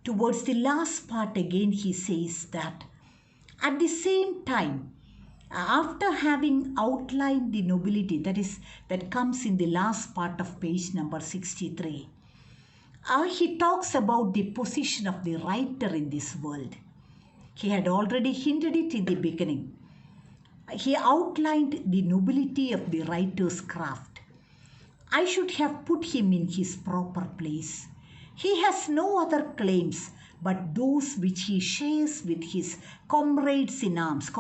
Towards the last part again, he says that at the same time, after having outlined the nobility that comes in the last part of page number 63, he talks about the position of the writer in this world. He had already hinted it in the beginning. He outlined the nobility of the writer's craft. I should have put him in his proper place. He has no other claims but those which he shares with his comrades in arms,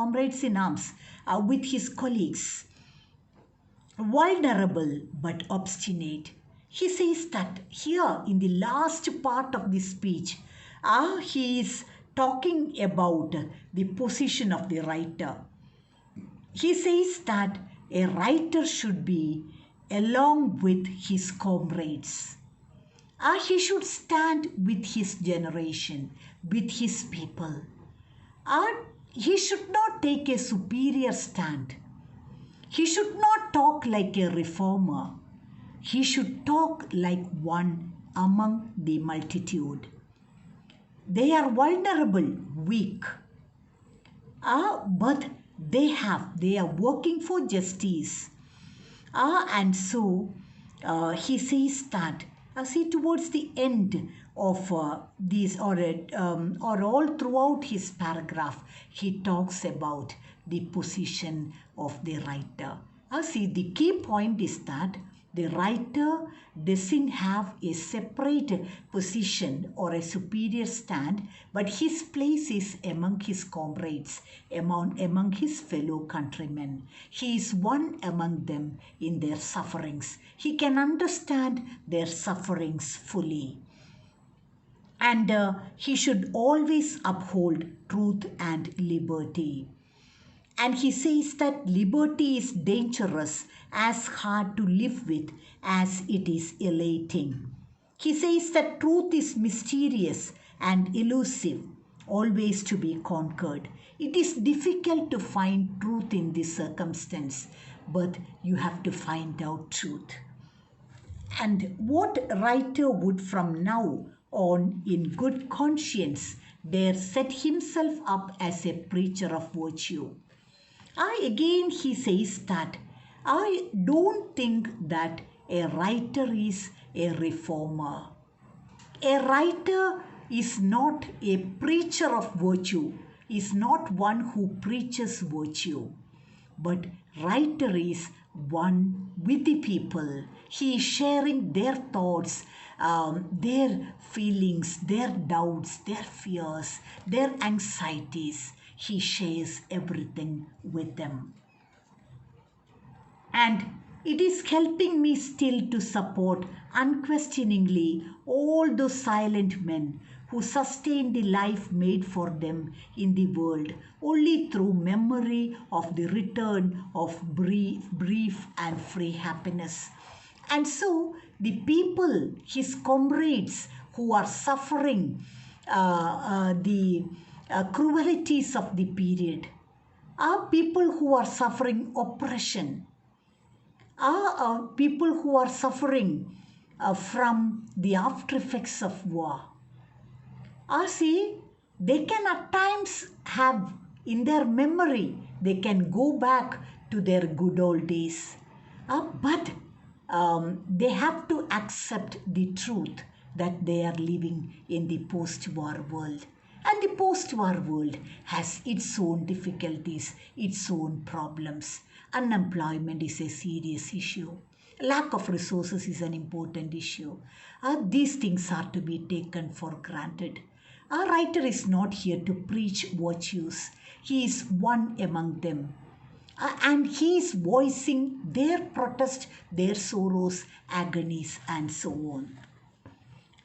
with his colleagues. Vulnerable but obstinate. He says that here in the last part of the speech, he is talking about the position of the writer. He says that a writer should be along with his comrades. He should stand with his generation, with his people. He should not take a superior stand. He should not talk like a reformer. He should talk like one among the multitude. They are vulnerable, weak. But they are working for justice. And so he says that, see, towards the end of these, or all throughout his paragraph, he talks about the position of the writer. See, the key point is that the writer doesn't have a separate position or a superior stand, but his place is among his comrades, among his fellow countrymen. He is one among them in their sufferings. He can understand their sufferings fully. And he should always uphold truth and liberty. And he says that liberty is dangerous, as hard to live with as it is elating. He says that truth is mysterious and elusive, always to be conquered. It is difficult to find truth in this circumstance, but you have to find out truth. And what writer would from now on in good conscience dare set himself up as a preacher of virtue? Again he says that I don't think that a writer is a reformer. A writer is not a preacher of virtue, is not one who preaches virtue, but writer is one with the people. He is sharing their thoughts, their feelings, their doubts, their fears, their anxieties. He shares everything with them. And it is helping me still to support unquestioningly all those silent men who sustain the life made for them in the world only through memory of the return of brief and free happiness. And so the people, his comrades who are suffering the cruelties of the period, are people who are suffering oppression, are people who are suffering from the after effects of war. See, they can at times have in their memory, they can go back to their good old days. But they have to accept the truth that they are living in the post-war world. And the post-war world has its own difficulties, its own problems. Unemployment is a serious issue. Lack of resources is an important issue. These things are to be taken for granted. Our writer is not here to preach virtues. He is one among them. And he is voicing their protest, their sorrows, agonies, and so on.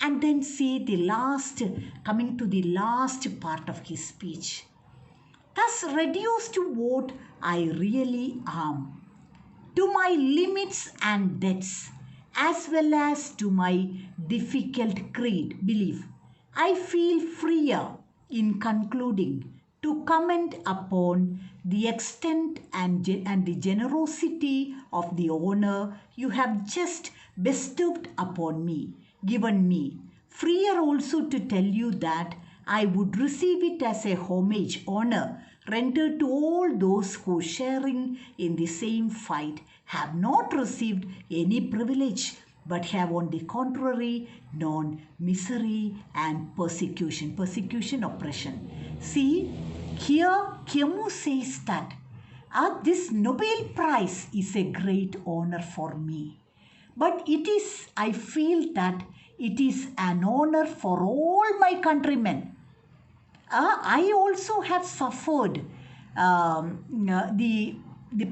And then see coming to the last part of his speech. Thus reduced to what I really am, to my limits and debts, as well as to my difficult belief, I feel freer in concluding to comment upon the extent and the generosity of the honor you have just bestowed upon me, given me, freer also to tell you that I would receive it as a homage, honor, rendered to all those who, sharing in the same fight, have not received any privilege, but have on the contrary known misery and persecution, oppression. See, here Kemu says that this Nobel Prize is a great honor for me. But I feel that it is an honor for all my countrymen. I also have suffered the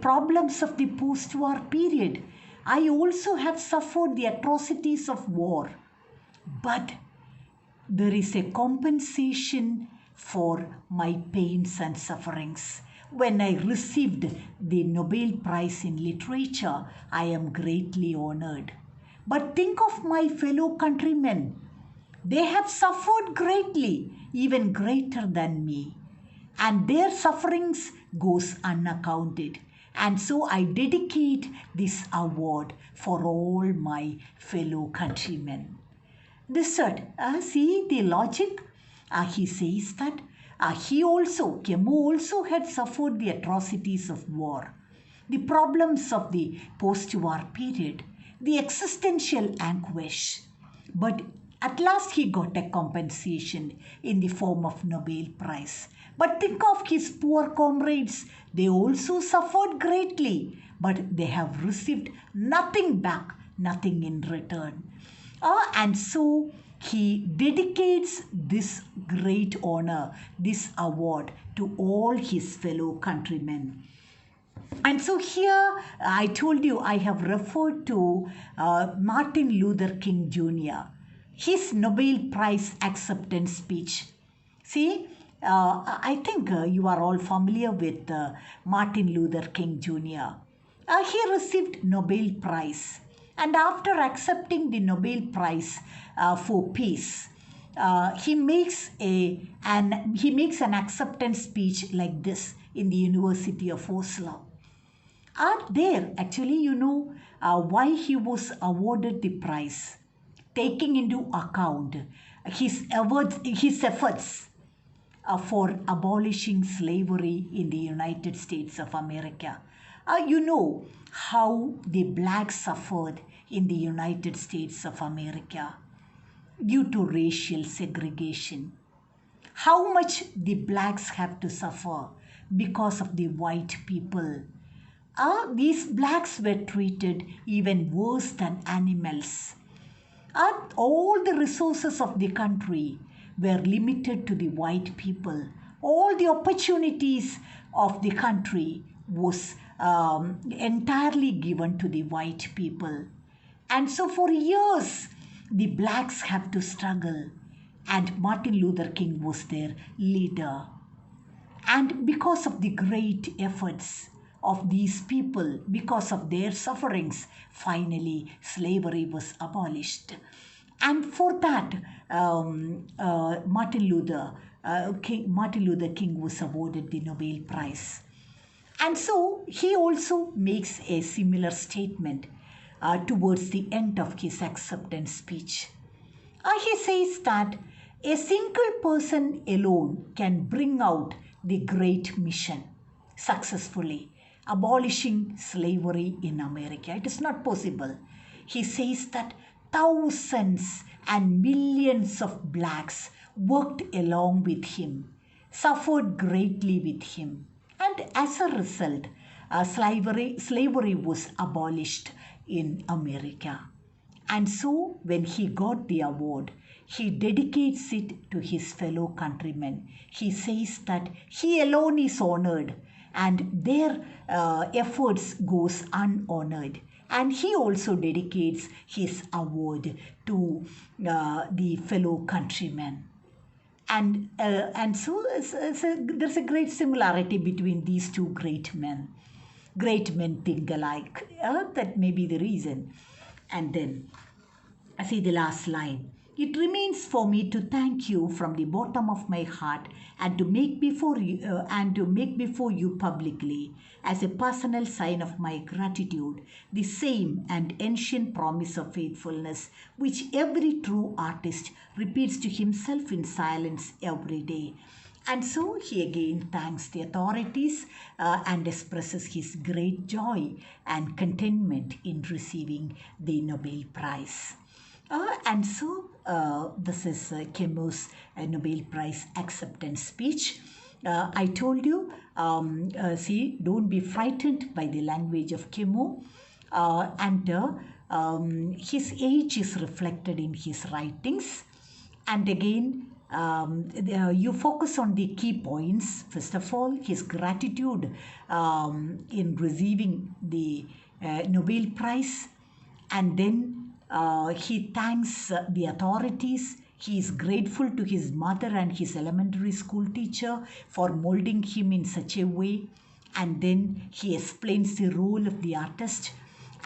problems of the post-war period. I also have suffered the atrocities of war. But there is a compensation for my pains and sufferings. When I received the Nobel Prize in Literature, I am greatly honored. But think of my fellow countrymen. They have suffered greatly, even greater than me. And their sufferings goes unaccounted. And so I dedicate this award for all my fellow countrymen. This third, see the logic. He says that Kemu also had suffered the atrocities of war, the problems of the post-war period, the existential anguish. But at last he got a compensation in the form of Nobel Prize. But think of his poor comrades. They also suffered greatly, but they have received nothing back, nothing in return. And so he dedicates this great honor, this award to all his fellow countrymen. And so here I told you I have referred to Martin Luther King Jr., his Nobel Prize acceptance speech. See, I think you are all familiar with Martin Luther King Jr. He received Nobel Prize, and after accepting the Nobel Prize for peace, he makes an acceptance speech like this in the University of Oslo. There, actually, why he was awarded the prize, taking into account his efforts for abolishing slavery in the United States of America. You know how the blacks suffered in the United States of America due to racial segregation. How much the blacks have to suffer because of the white people. These blacks were treated even worse than animals. All the resources of the country were limited to the white people. All the opportunities of the country was entirely given to the white people. And so for years, the blacks have to struggle, and Martin Luther King was their leader. And because of the great efforts of these people, because of their sufferings, finally slavery was abolished. And for that, Martin Luther King was awarded the Nobel Prize. And so he also makes a similar statement towards the end of his acceptance speech. He says that a single person alone can bring out the great mission successfully, abolishing slavery in America. It is not possible. He says that thousands and millions of blacks worked along with him, suffered greatly with him, and as a result, slavery was abolished in America. And so, when he got the award, he dedicates it to his fellow countrymen. He says that he alone is honored and their efforts goes unhonored. And he also dedicates his award to the fellow countrymen. And so there's a great similarity between these two great men. Great men think alike. That may be the reason. And then, I see the last line. It remains for me to thank you from the bottom of my heart and to make before you publicly, as a personal sign of my gratitude, the same and ancient promise of faithfulness which every true artist repeats to himself in silence every day. And so he again thanks the authorities and expresses his great joy and contentment in receiving the Nobel Prize. This is Camus' Nobel Prize acceptance speech. I told you, see, don't be frightened by the language of Camus. His age is reflected in his writings. And again, you focus on the key points. First of all, his gratitude in receiving the Nobel Prize, and then he thanks the authorities. He is grateful to his mother and his elementary school teacher for molding him in such a way. And then he explains the role of the artist.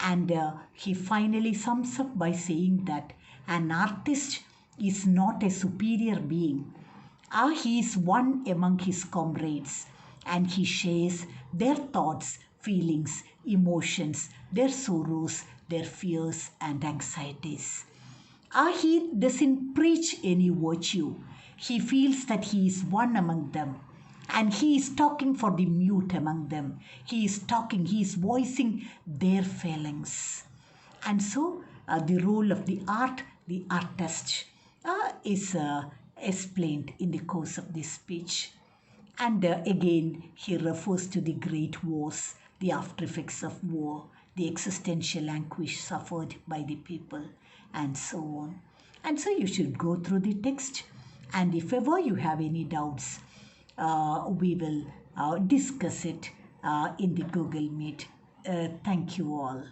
And he finally sums up by saying that an artist is not a superior being. He is one among his comrades, and he shares their thoughts, feelings, emotions, their sorrows, their fears and anxieties. He doesn't preach any virtue. He feels that he is one among them. And he is talking for the mute among them. He is voicing their feelings. And so the role of the artist, is explained in the course of this speech. And again, he refers to the great wars, the after effects of war, the existential anguish suffered by the people, and so on. And so you should go through the text. And if ever you have any doubts, we will discuss it in the Google Meet. Thank you all.